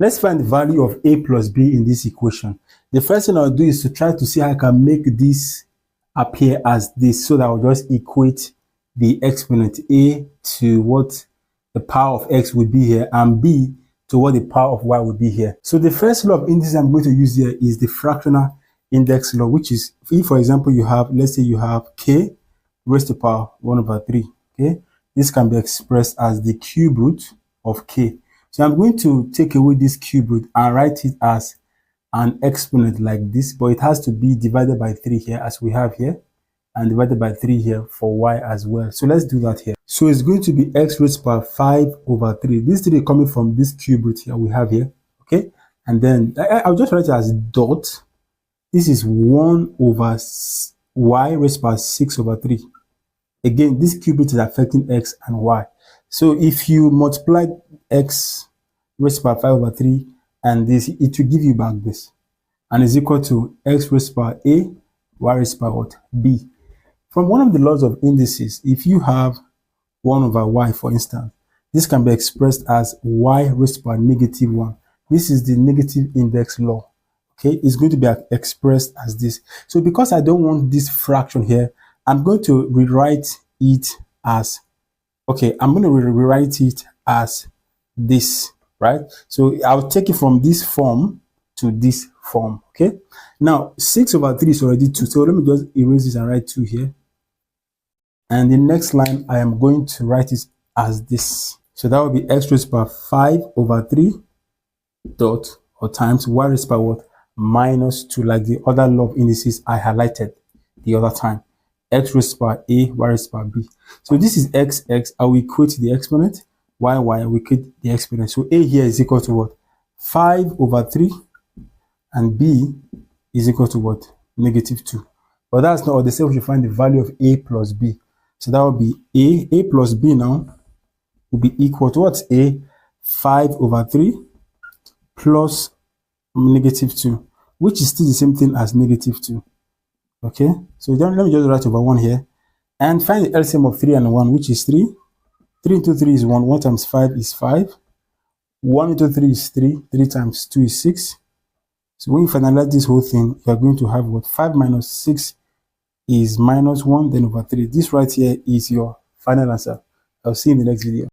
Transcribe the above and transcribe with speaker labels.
Speaker 1: Let's find the value of a plus b in this equation. The first thing I'll do is to try to see how I can make this appear as this, so that I'll just equate the exponent a to what the power of x would be here, and b to what the power of y would be here. So the first law of indices I'm going to use here is the fractional index law, which is, if for example you have, let's say you have k raised to the power 1/3, okay, this can be expressed as the cube root of k. So I'm going to take away this cube root and write it as an exponent like this, but it has to be divided by 3 here, as we have here, and divided by 3 here for y as well. So let's do that here. So it's going to be x raised to the power 5/3. This 3 coming from this cube root here we have here, okay? And then I'll just write it as dot. This is 1 over y raised to the power 6/3. Again, this cube root is affecting x and y. So if you multiply x raised to the power 5/3 and this, it will give you back this, and is equal to x raised to the power a, y raised to the power what? B. From one of the laws of indices, if you have 1 over y, for instance, this can be expressed as y raised to the power -1. This is the negative index law. Okay, it's going to be expressed as this. So because I don't want this fraction here, I'm going to rewrite it as, okay, I'm going to rewrite it as this, right? So I'll take it from this form to this form, okay? Now, 6/3 is already 2, so let me just erase this and write 2 here. And the next line, I am going to write it as this. So that will be x raised to the power 5/3 dot, or times y raised to the power what? -2, like the other law of indices I highlighted the other time. X raised to the power a, y raised to the power b. So this is x, I will equate the exponent, y, I will equate the exponent. So a here is equal to what? 5/3, and b is equal to what? -2. But that's not all. They say we should find the value of a plus b. So that will be a plus b now will be equal to what's a? 5/3 plus -2, which is still the same thing as -2. Okay, so then let me just write over 1 here and find the LCM of 3 and 1, which is 3. 3 into 3 is 1. 1 times 5 is 5. 1 into 3 is 3. 3 times 2 is 6. So when you finalize this whole thing, you are going to have what? 5 minus 6 is -1, then over 3. This right here is your final answer. I'll see you in the next video.